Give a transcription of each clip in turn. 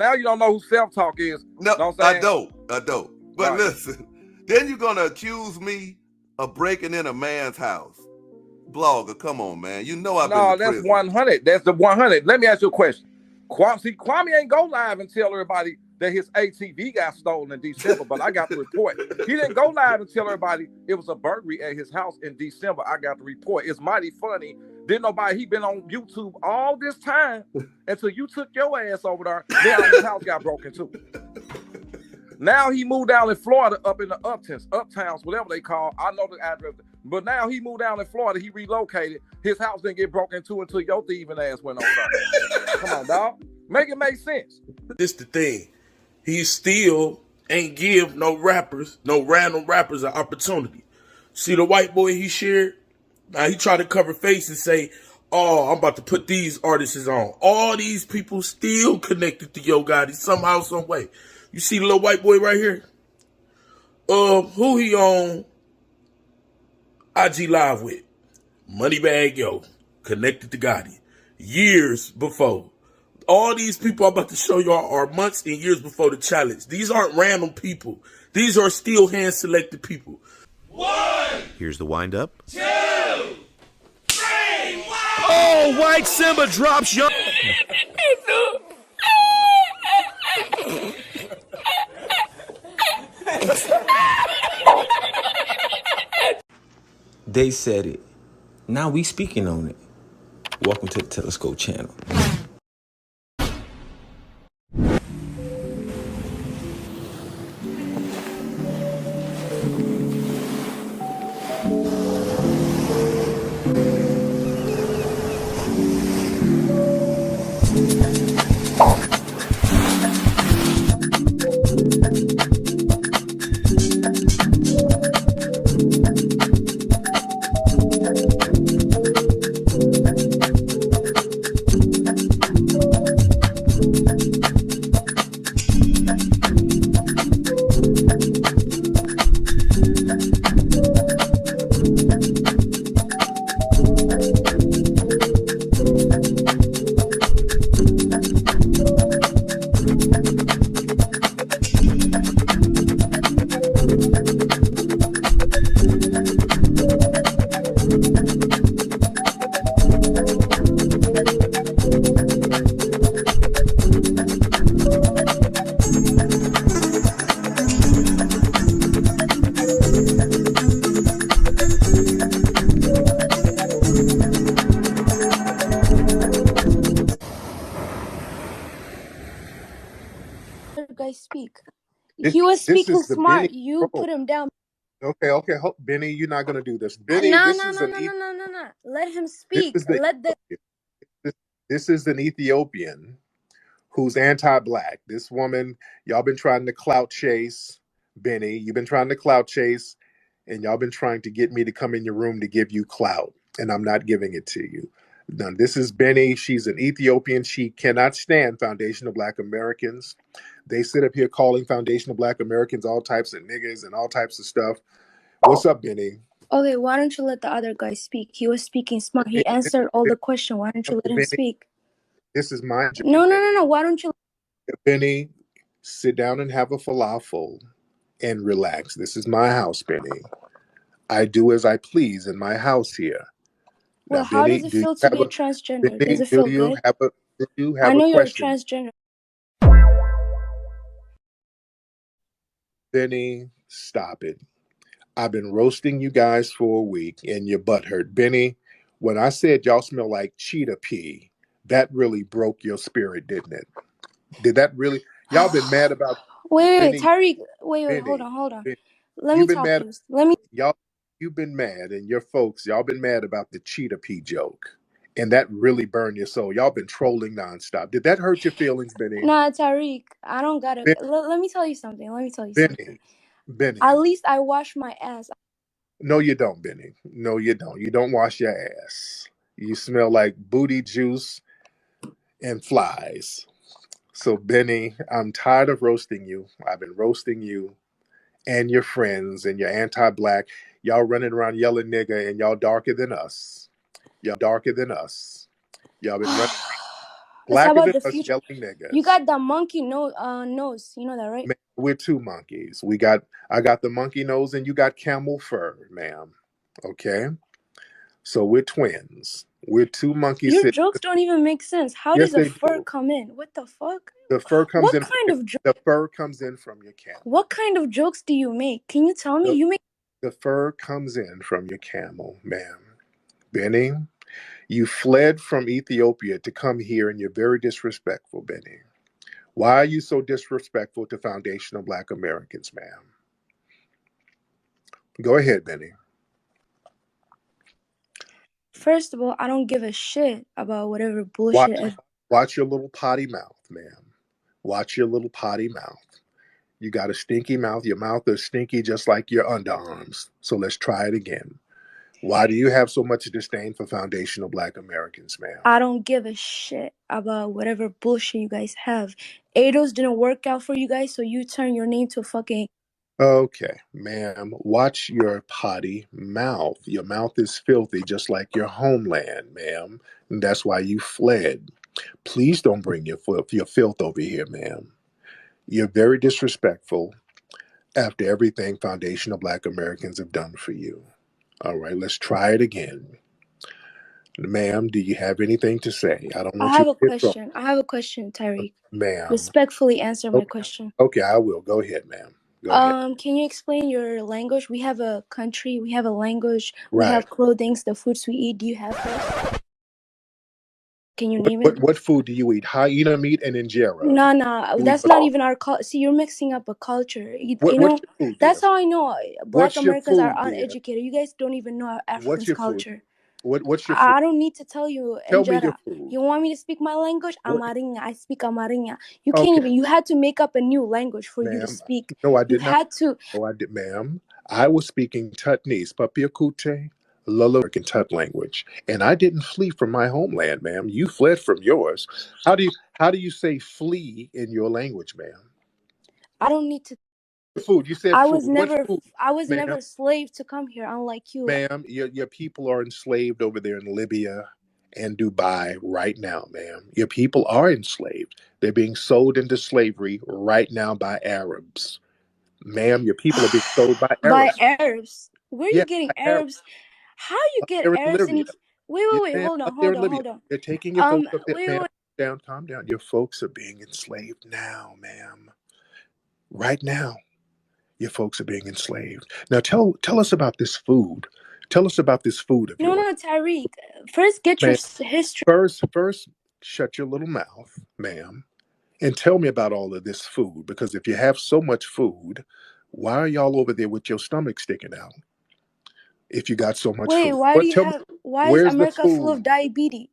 Now you don't know who self-talk is. No, know what I'm I saying? don't. But listen, then you're gonna accuse me of breaking in a man's house. Blogger, come on, man. You know I've been to that's prison. 100. That's the 100. Let me ask you a question. Kwame ain't go live and tell everybody that his ATV got stolen in December, but I got the report. He didn't go live and tell everybody it was a burglary at his house in December. I got the report. It's mighty funny. He been on YouTube all this time until you took your ass over there. Now his house got broken too. Now he moved down in Florida, up in the uptowns, whatever they call. I know the address. But now he moved down in Florida. He relocated. His house didn't get broken into until your thieving ass went over there. Come on, dog. Make it make sense. This the thing. He still ain't give no random rappers an opportunity. See the white boy he shared? Now he tried to cover face and say, oh, I'm about to put these artists on. All these people still connected to Yo Gotti somehow, some way. You see the little white boy right here? Who he on IG Live with? Moneybag Yo, connected to Gotti. Years before. All these people I'm about to show y'all are months and years before the challenge. These aren't random people. These are still hand-selected people. 1. Here's the wind-up. 2, 3, wow! Oh, White Simba drops Young. They said it. Now we speaking on it. Welcome to the Telescope channel. Speak. He was speaking smart. You put him down. Okay. Benny, you're not gonna do this. Benny, no. Let him speak. This is an Ethiopian who's anti-black. This woman, y'all been trying to clout chase. Benny, you've been trying to clout chase, and y'all been trying to get me to come in your room to give you clout, and I'm not giving it to you. Now, this is Benny. She's an Ethiopian. She cannot stand Foundation of Black Americans. They sit up here calling Foundation of Black Americans all types of niggas and all types of stuff. What's up, Benny? Okay, why don't you let the other guy speak? He was speaking smart. He answered all the questions. Why don't you let him speak? This is my job. No. Why don't you? Benny, sit down and have a falafel and relax. This is my house, Benny. I do as I please in my house here. Well, how does it feel to be transgender? Benny, does it feel good? I know you're transgender. Benny, stop it. I've been roasting you guys for a week and your butt hurt. Benny, when I said y'all smell like cheetah pee, that really broke your spirit, didn't it? Did that really? Y'all been mad about... Wait, Tariq. Wait, hold on. Benny, let me talk to you. You've been mad, and your folks, y'all been mad about the cheetah pee joke. And that really burned your soul. Y'all been trolling nonstop. Did that hurt your feelings, Benny? Nah, Tariq, I don't got it. Let me tell you something. Benny. At least I wash my ass. No, you don't, Benny. No, you don't. You don't wash your ass. You smell like booty juice and flies. So, Benny, I'm tired of roasting you. I've been roasting you and your friends and your anti-black. Y'all running around yelling nigga, and y'all darker than us. Y'all darker than us. Y'all been running Blacker about than the us future. yelling You niggas. got the monkey nose. You know that, right? Man, we're two monkeys. I got the monkey nose and you got camel fur, ma'am. Okay? So we're twins. We're two monkeys. Your jokes don't even make sense. How Yes, does the they fur do. come in? What the fuck? The fur comes What in. kind of The fur comes in from your camel. what kind of jokes do you make? Can you tell me? The, You make the fur comes in from your camel, ma'am. Benny, you fled from Ethiopia to come here and you're very disrespectful, Benny. Why are you so disrespectful to foundational Black Americans, ma'am? Go ahead, Benny. First of all, I don't give a shit about whatever Watch, bullshit. watch your little potty mouth, ma'am. Watch your little potty mouth. You got a stinky mouth. Your mouth is stinky just like your underarms. So let's try it again. Why do you have so much disdain for foundational Black Americans, ma'am? I don't give a shit about whatever bullshit you guys have. ADOS didn't work out for you guys, so you turn your name to fucking. Okay, ma'am, watch your potty mouth. Your mouth is filthy just like your homeland, ma'am. And that's why you fled. Please don't bring your filth over here, ma'am. You're very disrespectful after everything foundational Black Americans have done for you. All right, let's try it again. Ma'am, do you have anything to say? I don't I want you have to a get wrong. question. I have a question, Tariq. Ma'am. Respectfully answer my Okay, question. okay, I will. Go ahead, ma'am. Go ahead. Can you explain your language? We have a country, we have a language, we Right. have clothing, the foods we eat. Do you have that? Can you name it? What food do you eat? Hyena meat and injera. Nah, You eat that's what? not even our culture. See, you're mixing up a culture. You What's know, your food, that's dear? how I know Black What's your Americans are food, dear? uneducated. You guys don't even know What's African's your food? culture. What's your food? I don't need to tell you Tell me your injera. food. You want me to speak my language? What? Amarinha. I speak Amarinha. You can't Okay, even. You had to make up a new language for you to ma'am. speak. No, I You did not. had to. No, I did, ma'am. I was speaking Tutnese, Papiakute, Lularican Tut language, and I didn't flee from my homeland, ma'am. You fled from yours. How do you say flee in your language, ma'am? I don't need to. Food. You said I food. was What never. food, I was ma'am? never a slave to come here, unlike you. Ma'am, your people are enslaved over there in Libya and Dubai right now, ma'am. Your people are enslaved. They're being sold into slavery right now by Arabs. Ma'am, your people are being sold by By Arabs. Arabs. Where are Yeah, you getting by Arabs. Arabs? How you get They're in Arabs in? Libya. Wait, Yes, wait, wait. ma'am, Hold up on, there hold in on, Libya. hold on. They're taking your folks up there, Wait, ma'am. wait. Calm down. Your folks are being enslaved now, ma'am. Right now, your folks are being enslaved. Now tell us about this food. Tell us about this food of yours. No, Tariq. First, get your Ma'am, history. first, shut your little mouth, ma'am, and tell me about all of this food. Because if you have so much food, why are y'all over there with your stomach sticking out? If you got so much Wait, food, why do you tell me, have? Why is where's the America full of food? diabetes?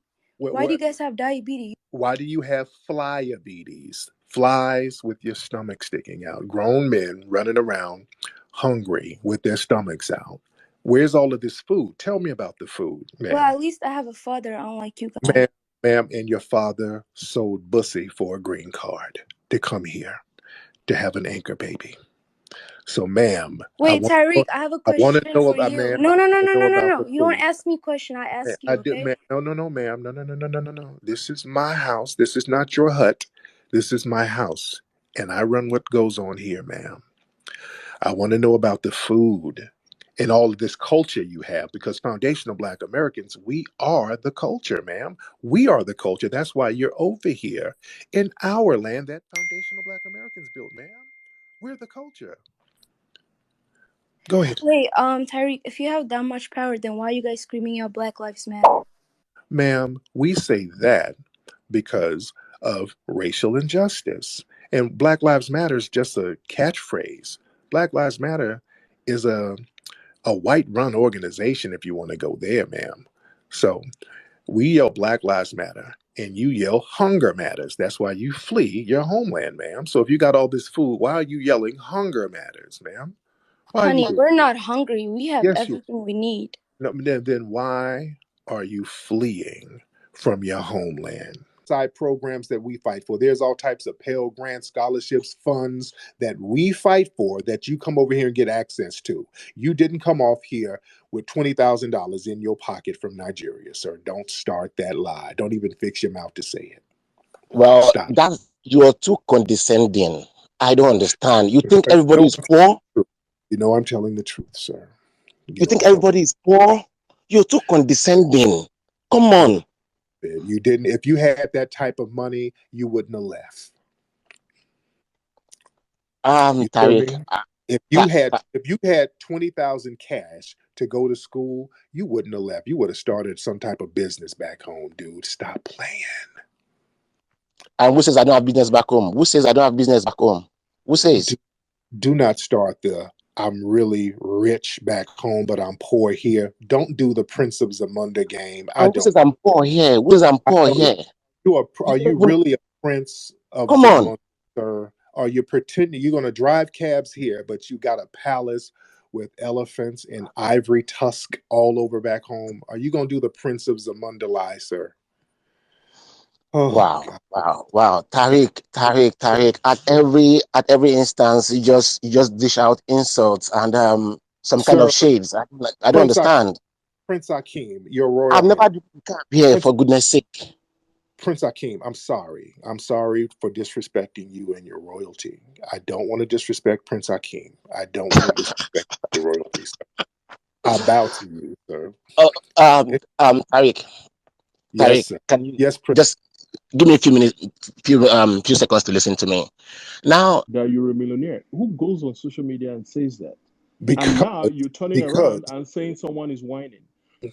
Why do you What, guys have diabetes? why do you have flyabetes? Flies with your stomach sticking out. Grown men running around hungry with their stomachs out. Where's all of this food? Tell me about the food, Well, ma'am. at least I have a father, unlike you guys. Ma'am, and your father sold bussy for a green card to come here to have an anchor baby. So, ma'am, Wait, Tariq, I have a I want to question know for about, you. ma'am. No, I no, want no, to no, know no, no, about the no. You don't food. ask me question. I ask I you, did, okay? ma'am. No, ma'am. No. This is my house. This is not your hut. This is my house, and I run what goes on here, ma'am. I want to know about the food and all of this culture you have, because foundational Black Americans, we are the culture, ma'am. We are the culture. That's why you're over here in our land that foundational Black Americans built, ma'am. We're the culture. Go ahead. Wait, Tariq, if you have that much power, then why are you guys screaming out Black Lives Matter? Ma'am, we say that because of racial injustice. And Black Lives Matter is just a catchphrase. Black Lives Matter is a white run organization, if you want to go there, ma'am. So we yell Black Lives Matter and you yell hunger matters. That's why you flee your homeland, ma'am. So if you got all this food, why are you yelling hunger matters, ma'am? Why are you Honey, doing we're not hungry. We have Yes, you everything we need. no, then why are you fleeing from your homeland? Side programs that we fight for. There's all types of Pell Grant scholarships, funds that we fight for that you come over here and get access to. You didn't come off here with $20,000 in your pocket from Nigeria, sir. Don't start that lie. Don't even fix your mouth to say it. Well, Stop. that's you're too condescending. I don't understand. You think Because everybody is poor? you know I'm telling the truth, sir. You You know think I'm telling everybody is poor? You're too condescending. Come God on. forbid. You didn't. If you had that type of money, you wouldn't have left. You feel Tariq. me? Ta- ta- If you had 20,000 cash to go to school, you wouldn't have left. You would have started some type of business back home, dude. Stop playing. and who says I don't have business back home? Who says I don't have business back home? Who says? Do not start the I'm really rich back home, but I'm poor here. Don't do the Prince of Zamunda game. I And who don't. says I'm poor here? Who says I'm I poor don't. here? You Are don't you even, really a Prince of come on. Zamunda, sir? Are you pretending you're going to drive cabs here, but you got a palace with elephants and ivory tusk all over back home? Are you going to do the Prince of Zamunda lie, sir? Oh Wow, God, wow. Tariq. At every instance, you just dish out insults and some kind of sir, shades. I don't Prince understand. Prince Akeem, your Royal I've never Highness. had you come here, Prince for goodness sake. Prince Akeem, I'm sorry. I'm sorry for disrespecting you and your royalty. I don't want to disrespect Prince Akeem. I don't want to disrespect your royalty, sir. I bow to you, sir. Oh, Tariq, Yes, sir. can you Yes, Prince. just give me a few minutes, few seconds to listen to me? Now, that you're a millionaire. Who goes on social media and says that? And Because now you're turning because around and saying someone is whining.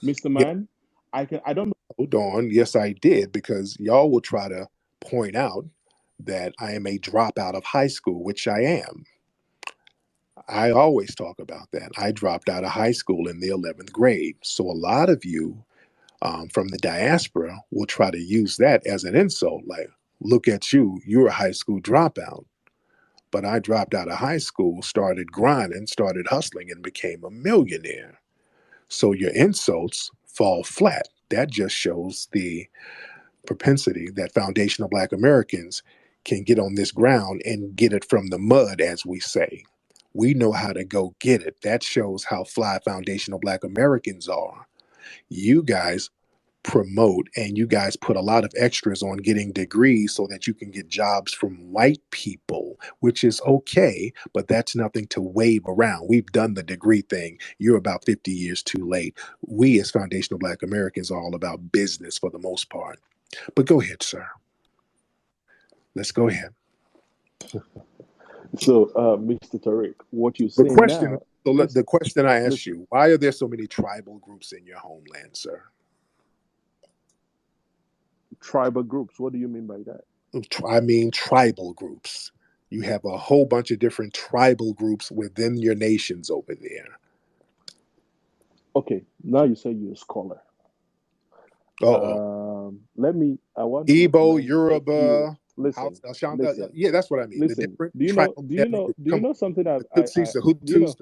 Mr. yeah, Man, I don't know. hold on. Yes, I did, because y'all will try to point out that I am a dropout of high school, which I am. I always talk about that. I dropped out of high school in the 11th grade. So a lot of you from the diaspora will try to use that as an insult. Like, look at you, you're a high school dropout. But I dropped out of high school, started grinding, started hustling, and became a millionaire. So your insults fall flat. That just shows the propensity that foundational Black Americans can get on this ground and get it from the mud, as we say. We know how to go get it. That shows how fly foundational Black Americans are. You guys promote and you guys put a lot of extras on getting degrees so that you can get jobs from white people, which is okay, but that's nothing to wave around. We've done the degree thing. You're about 50 years too late. We, as foundational Black Americans, are all about business for the most part. But go ahead, sir. Let's go ahead. So, Mr. Tariq, what you're The saying question, now, listen, the question I asked listen, you, why are there so many tribal groups in your homeland, sir? tribal groups, what do you mean by that? I mean tribal groups. You have a whole bunch of different tribal groups within your nations over there. Okay, now you say you're a scholar. Uh-oh. I want to Igbo, recommend a few. Yoruba, Listen, House, Ashanga. listen, Yeah, that's what I mean. The listen. different tribal ethnic groups. Do you Come on. know something The Tutsis, the you know, Hutus,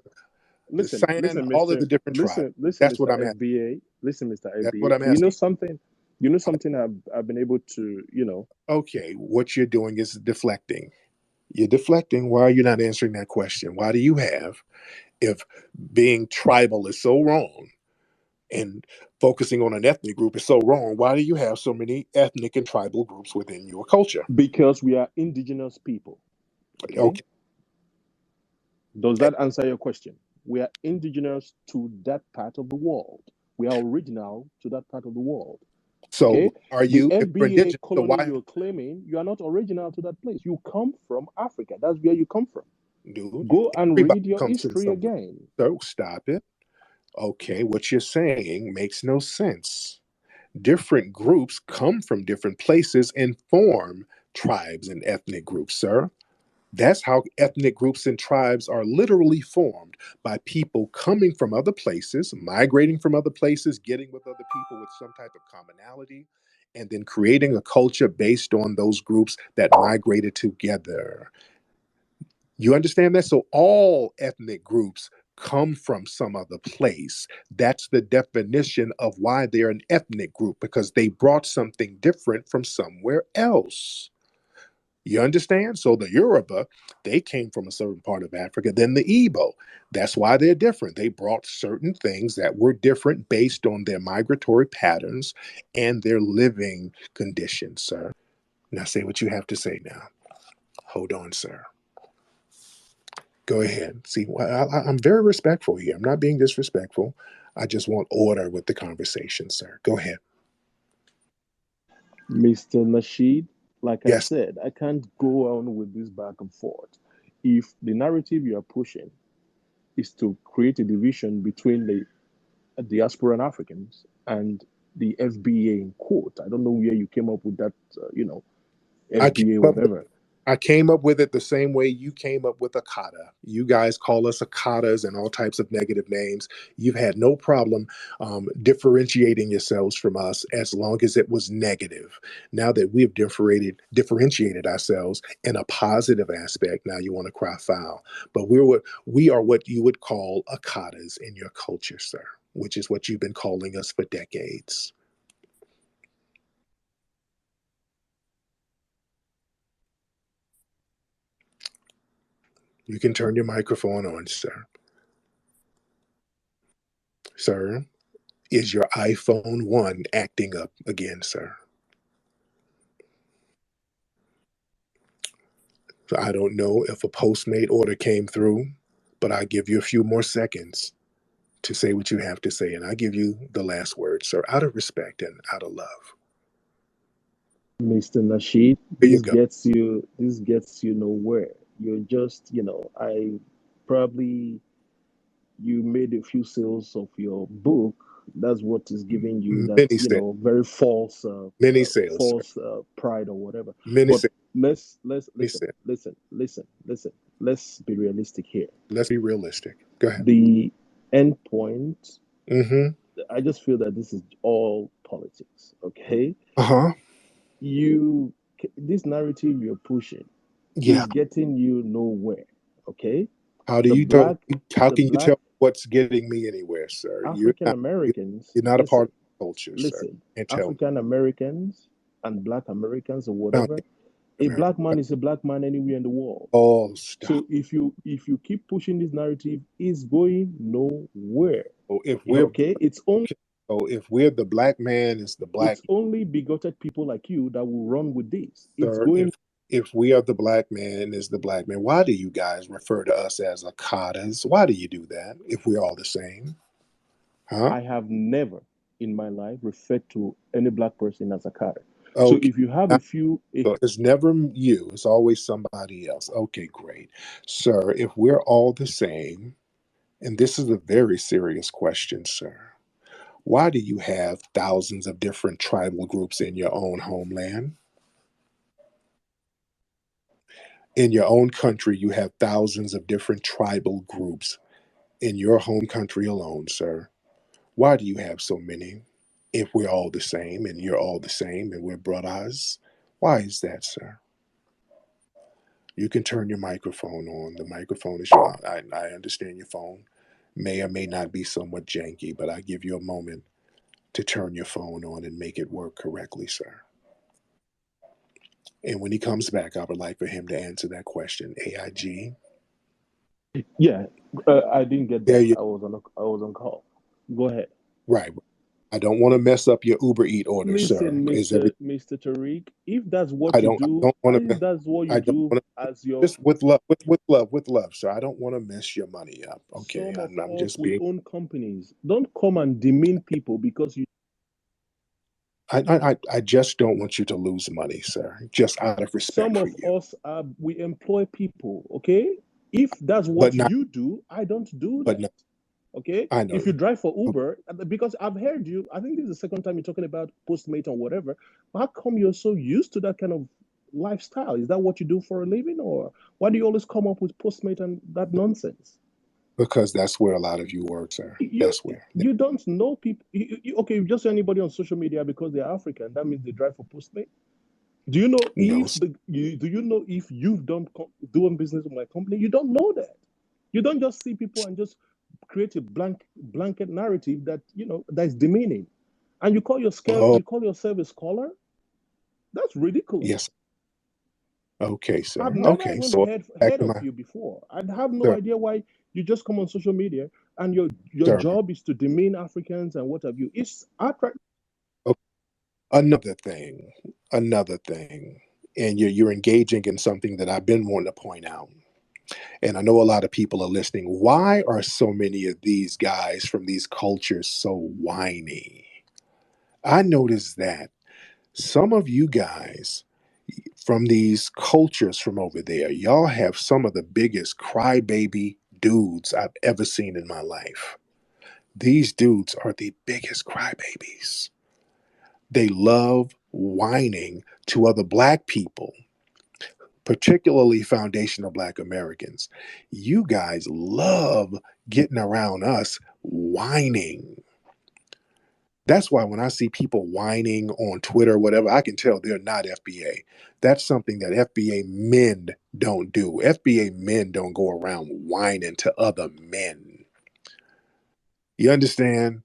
the listen, San, all of the different tribes. listen, That's what Mr. I'm asking. FBA, listen, Mr. That's what FBA. I'm Do you know asking. something? You know something I've been able to, Okay, what you're doing is deflecting. You're deflecting. Why are you not answering that question? Why do you have, if being tribal is so wrong and focusing on an ethnic group is so wrong, why do you have so many ethnic and tribal groups within your culture? because we are indigenous people. Okay. Okay, Does that answer your question? We are indigenous to that part of the world. We are original to that part of the world. so Okay. are The you, if you're FBA indigenous, so colony why, you're claiming, you are not original to that place. You come from Africa. That's where you come from. dude, Go and everybody read your comes from history somewhere. again. So stop it. Okay, what you're saying makes no sense. Different groups come from different places and form tribes and ethnic groups, sir. That's how ethnic groups and tribes are literally formed, by people coming from other places, migrating from other places, getting with other people with some type of commonality, and then creating a culture based on those groups that migrated together. You understand that? So all ethnic groups come from some other place. That's the definition of why they're an ethnic group, because they brought something different from somewhere else. You understand? So the Yoruba, they came from a certain part of Africa than the Igbo. That's why they're different. They brought certain things that were different based on their migratory patterns and their living conditions, sir. Now say what you have to say now. Hold on, sir. Go ahead. See, I'm very respectful here. I'm not being disrespectful. I just want order with the conversation, sir. Go ahead. Mr. Nasheed, like I Yes, said, I can't go on with this back and forth. If the narrative you are pushing is to create a division between the diaspora and Africans and the FBA in quote, I don't know where you came up with that, I came FBA, up with whatever. I came up with it the same way you came up with Akata. You guys call us Akatas and all types of negative names. You've had no problem differentiating yourselves from us as long as it was negative. Now that we've differentiated ourselves in a positive aspect, now you want to cry foul. But we are what you would call Akatas in your culture, sir, which is what you've been calling us for decades. You can turn your microphone on, sir. Sir, is your iPhone 1 acting up again, sir? So I don't know if a Postmate order came through, but I'll give you a few more seconds to say what you have to say, and I give you the last word, sir, out of respect and out of love. Mr. Nasheed, Here you go. this gets you nowhere. You're just, I probably you made a few sales of your book. That's what is giving you that, Many sales, very false, many sales, sir. false pride or whatever. Many But sales, let's many listen, sales. listen. Let's be realistic here. Let's be realistic. Go ahead. The end point, Mm-hmm. I just feel that this is all politics. Okay, Uh-huh. this narrative you're pushing Yeah. is getting you nowhere. Okay, How do the you tell black, how the can you black tell what's getting me anywhere, sir? African Americans, You're not a part listen, of the culture, sir. listen, And tell me. African Americans and black Americans or Founding whatever, a America. black man is a black man anywhere in the world. Oh, stop. So if you keep pushing this narrative, it's going nowhere. Oh, if Yeah, we're okay, it's only so if we're the black man is the black it's only bigoted people like you that will run with this. It's sir. going. If we are the black man is the black man, why do you guys refer to us as Akatas? Why do you do that if we're all the same? Huh? I have never in my life referred to any black person as a Carter. So Okay. if you have a few, So it's never you, it's always somebody else. Okay, great. Sir, if we're all the same, and this is a very serious question, sir, why do you have thousands of different tribal groups in your own homeland? In your own country, you have thousands of different tribal groups in your home country alone, sir. Why do you have so many? If we're all the same and you're all the same and we're brothers, why is that, sir? You can turn your microphone on. The microphone is on. I understand your phone may or may not be somewhat janky, but I give you a moment to turn your phone on and make it work correctly, sir. And when he comes back, I would like for him to answer that question. AIG. yeah, I didn't get There that. you I was on call. Go ahead. right. I don't want to mess up your Uber Eat order, sir. Listen, Is every Mr. Tariq, if that's I what you don't I do, don't want if to that's what you I don't do want to as your just with love with love, sir. I don't want to mess your money up. Okay. some of I'm us, just we being own companies. Don't come and demean people because you. I just don't want you to lose money, sir. Just out of Some respect for of you. us, we employ people. Okay, if that's But what not you do, I don't do but that. no, Okay, I know if you you. drive for Okay. Uber, because I've heard you, I think this is the second time you're talking about Postmate or whatever. How come you're so used to that kind of lifestyle? Is that what you do for a living, or why do you always come up with Postmate and that nonsense? Because that's where a lot of you work, sir. You That's where. you don't know people. Okay, you just anybody on social media because they're African. That means they drive for Postmate. Do you know No, if do you know if you've done doing business with my company? You don't know that. You don't just see people and just create a blanket narrative that that is demeaning, and oh, you call yourself a scholar. That's ridiculous. yes. Okay, I've sir. never Okay. even So back heard to of my you before. I have no sir, idea why you just come on social media and your sir. job is to demean Africans and what have you. It's outright. Okay. Another thing. Another thing. and you're engaging in something that I've been wanting to point out. And I know a lot of people are listening. Why are so many of these guys from these cultures so whiny? I noticed that some of you guys from these cultures from over there, y'all have some of the biggest crybaby dudes I've ever seen in my life. These dudes are the biggest crybabies. They love whining to other black people, particularly foundational black Americans. You guys love getting around us whining. That's why when I see people whining on Twitter or whatever, I can tell they're not FBA. That's something that FBA men don't do. FBA men don't go around whining to other men. You understand?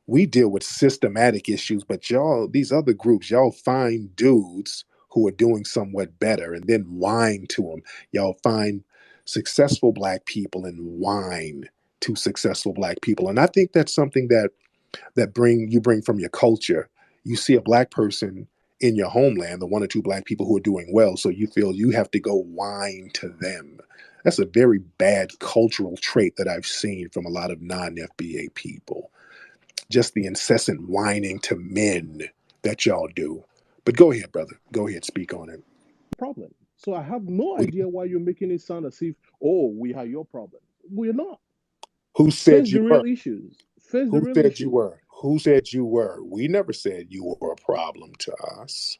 We deal with systematic issues, but y'all, these other groups, y'all find dudes who are doing somewhat better and then whine to them. Y'all find successful black people and whine to successful black people. And I think that's something that you bring from your culture. You see a black person in your homeland, the one or two black people who are doing well, so you feel you have to go whine to them. That's a very bad cultural trait that I've seen from a lot of non-FBA people. Just the incessant whining to men that y'all do. But go ahead, brother. Go ahead, speak on it. Problem. So I have no We- idea why you're making it sound as if, oh, we are your problem. We're not. Who said Face you the were? real issues. Face the Who real said issues. you were? Who said you were? We never said you were a problem to us.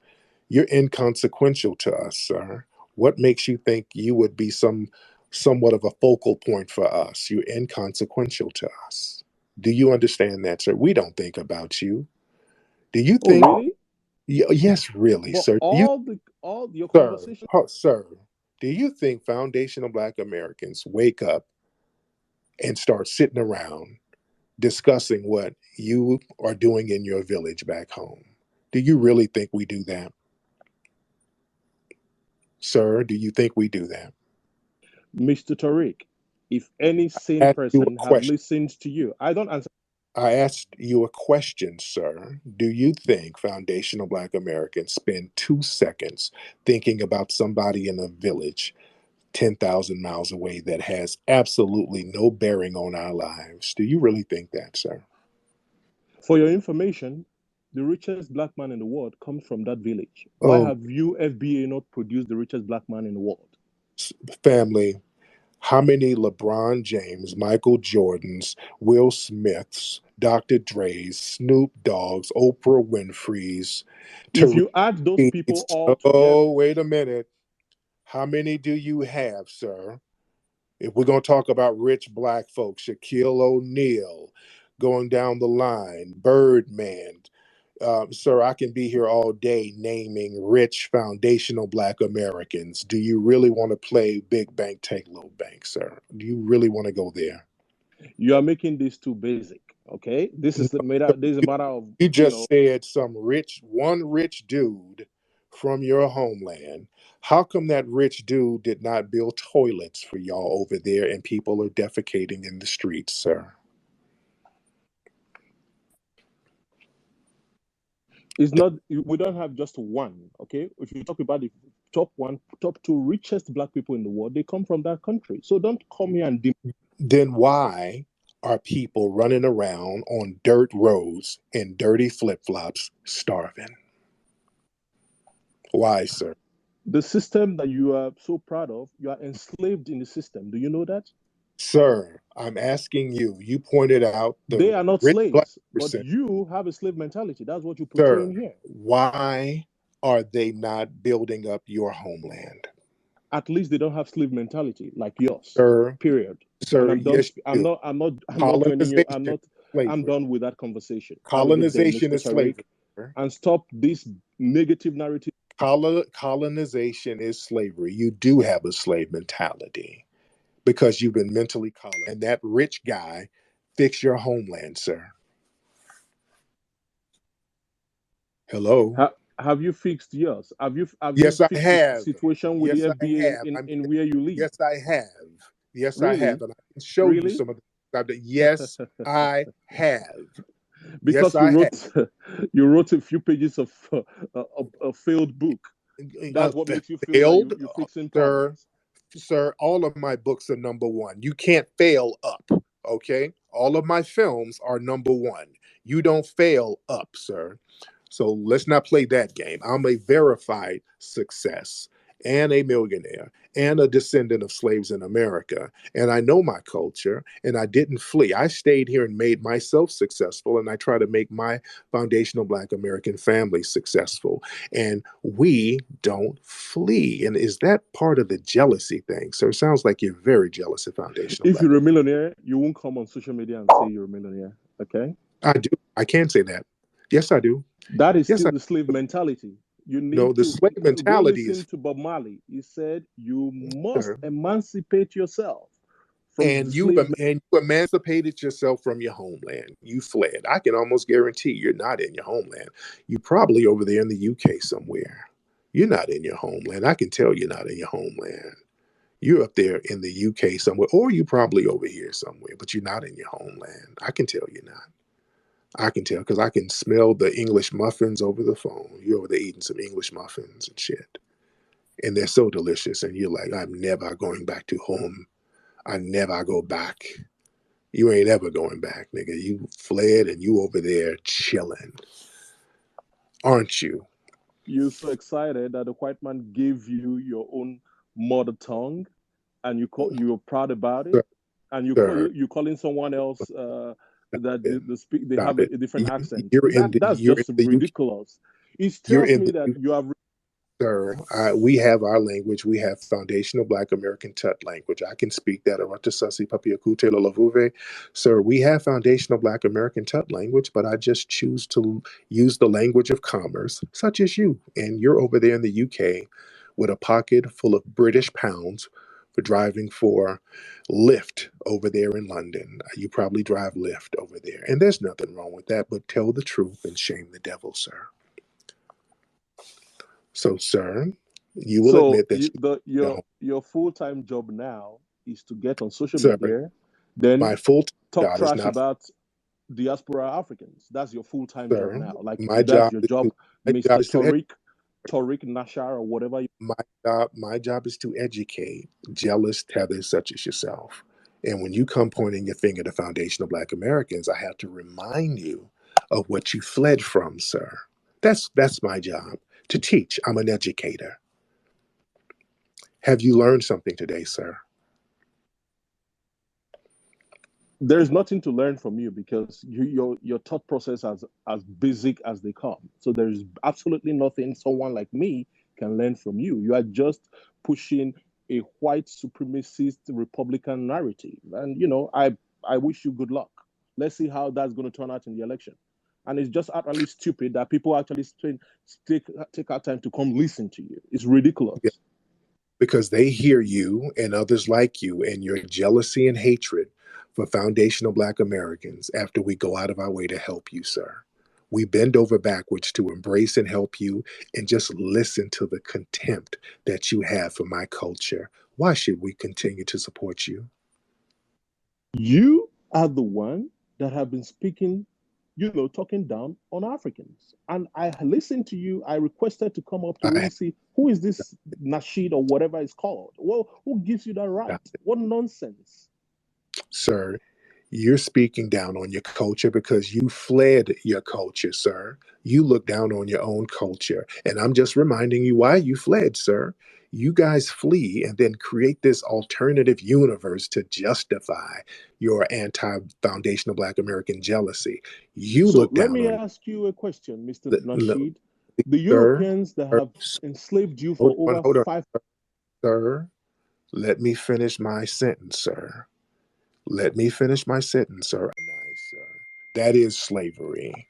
You're inconsequential to us, sir. What makes you think you would be somewhat of a focal point for us? You're inconsequential to us. Do you understand that, sir? We don't think about you. Do you Oh, think? really? Yes, really, But sir. all your Sir, conversation. sir, do you think foundational black Americans wake up and start sitting around discussing what you are doing in your village back home? Do you really think we do that? Sir, do you think we do that? Mr. Tariq, if any sane Ask you a person have question. listened to you, I don't answer. I asked you a question, sir. Do you think foundational black Americans spend 2 seconds thinking about somebody in a village 10,000 miles away that has absolutely no bearing on our lives? Do you really think that, sir? For your information, the richest black man in the world comes from that village. Why Oh, have you, FBA, not produced the richest black man in the world? family, how many LeBron James, Michael Jordans, Will Smiths, Dr. Dre's, Snoop Dogg's, Oprah Winfrey's, If Tariq you add those people Nasheed's? all together, Oh, wait a minute. How many do you have, sir? If we're going to talk about rich black folks, Shaquille O'Neal, going down the line, Birdman. Sir, I can be here all day naming rich foundational black Americans. Do you really want to play big bank, take little bank, sir? Do you really want to go there? you are making this too basic. Okay, this is the matter. This is a matter of You just said one rich dude from your homeland. How come that rich dude did not build toilets for y'all over there and people are defecating in the streets, sir? It's not. We don't have just one. Okay, if you talk about the top one, top two richest black people in the world, they come from that country. So don't come here and Then why are people running around on dirt roads in dirty flip-flops starving? Why, sir? the system that you are so proud of. You are enslaved in the system. Do you know that? Sir, I'm asking you. You pointed out They the are not rich black slaves, but person. you have a slave mentality. That's what you portray in Sir, here. why are they not building up your homeland? At least they don't have slave mentality like yours. Sir, Period. And sir, I'm done. yes, you do. I'm not joining you. Colonization is I'm slavery. done with that conversation. Have a good day, Colonization Mr. is Tariq. slavery. Sir. And stop this negative narrative. Colonization is slavery. You do have a slave mentality because you've been mentally colonized. And that rich guy fix your homeland, sir. Hello. Have you fixed yours? Have you Yes, I fixed the have. situation with Yes, the I FBA have. in where you live? Yes, I have. Yes, I have. Really? And I can show you Really? some of the stuff that yes, I have. Yes, Because I have. you wrote a few pages of a failed book. That's what makes you feel that failed, you're fixing sir. problems. Sir, all of my books are number one. You can't fail up, okay? All of my films are number one. You don't fail up, sir. So let's not play that game. I'm a verified success and a millionaire and a descendant of slaves in America. And I know my culture and I didn't flee. I stayed here and made myself successful. And I try to make my foundational Black American family successful. And we don't flee. And is that part of the jealousy thing? So it sounds like you're very jealous of foundational If Black. you're a millionaire, you won't come on social media and say you're a millionaire. Okay? I do. I can say that. Yes, I do. That is Yes, still I the slave mentality. You know. need The to slave go mentality listen is, to Bob Marley. He said you must sir, emancipate yourself from the and slave. you emancipated yourself from your homeland. You fled. I can almost guarantee you're not in your homeland. You're probably over there in the UK somewhere. You're not in your homeland. I can tell you're not in your homeland. You're up there in the UK somewhere, or you're probably over here somewhere, but you're not in your homeland. I can tell you're not. I can tell because I can smell the English muffins over the phone. You're over there eating some English muffins and shit. And they're so delicious. And you're like, I'm never going back to home. I never go back. You ain't ever going back, nigga. You fled and you over there chilling. Aren't you? You're so excited that the white man gave you your own mother tongue, and you're proud about it, Sir, and sir, you're calling someone else that it. they have Stop it. a different accent. You're in the That's you're in just the UK. ridiculous. It You're tells in me the that UK. you have. Sir, we have our language. We have foundational Black American Tut language. I can speak that. Aratasasi Papiakute Lavuve. Sir, we have foundational Black American Tut language, but I just choose to use the language of commerce, such as you. And you're over there in the UK with a pocket full of British pounds for driving for Lyft over there in London. You probably drive Lyft over there. And there's nothing wrong with that, but tell the truth and shame the devil, sir. So, sir, you will So admit that your full-time job now is to get on social sir, media, then my full talk job is trash not, about diaspora Africans. That's your full-time job sir. now. Like My that's job your is job, to Mr. Tariq Nasheed or whatever. my job is to educate jealous tethers such as yourself. And when you come pointing your finger to foundational Black Americans, I have to remind you of what you fled from, sir. That's my job, to teach. I'm an educator. Have you learned something today, sir? There's nothing to learn from you because your thought process as basic as they come. So there's absolutely nothing someone like me can learn from you. You are just pushing a white supremacist Republican narrative, and I wish you good luck. Let's see how that's going to turn out in the election. And it's just utterly stupid that people actually take our time to come listen to you. It's ridiculous. Yeah, because they hear you and others like you and your jealousy and hatred for foundational Black Americans after we go out of our way to help you, sir. We bend over backwards to embrace and help you and just listen to the contempt that you have for my culture. Why should we continue to support you? You are the one that have been speaking, talking down on Africans. And I listened to you. I requested to come up to really see who is this Nasheed or whatever it's called. Well, who gives you that right? What nonsense. Sir, you're speaking down on your culture because you fled your culture, sir. You look down on your own culture. And I'm just reminding you why you fled, sir. You guys flee and then create this alternative universe to justify your anti-foundational Black American jealousy. You So look let down me on ask you a question, Mr. no, Nasheed. The sir. Europeans that have enslaved you for over Hold on, 5. sir. Let me finish my sentence, sir. Let me finish my sentence, sir. Nice, sir. That is slavery.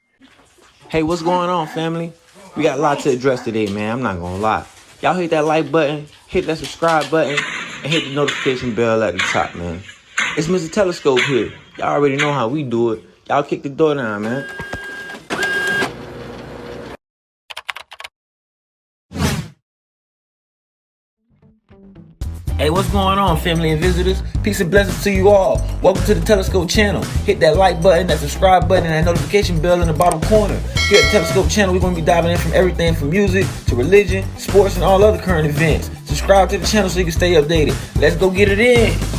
Hey, what's going on, family? We got a lot to address today, man. I'm not gonna lie. Y'all hit that like button, hit that subscribe button, and hit the notification bell at the top, man. It's Mr. Telescope here. Y'all already know how we do it. Y'all kick the door down, man. Hey, what's going on, family and visitors? Peace and blessings to you all. Welcome to the Telescope channel. Hit that like button, that subscribe button, and that notification bell in the bottom corner. Here at the Telescope channel, we're going to be diving in from everything from music to religion, sports, and all other current events. Subscribe to the channel so you can stay updated. Let's go get it in.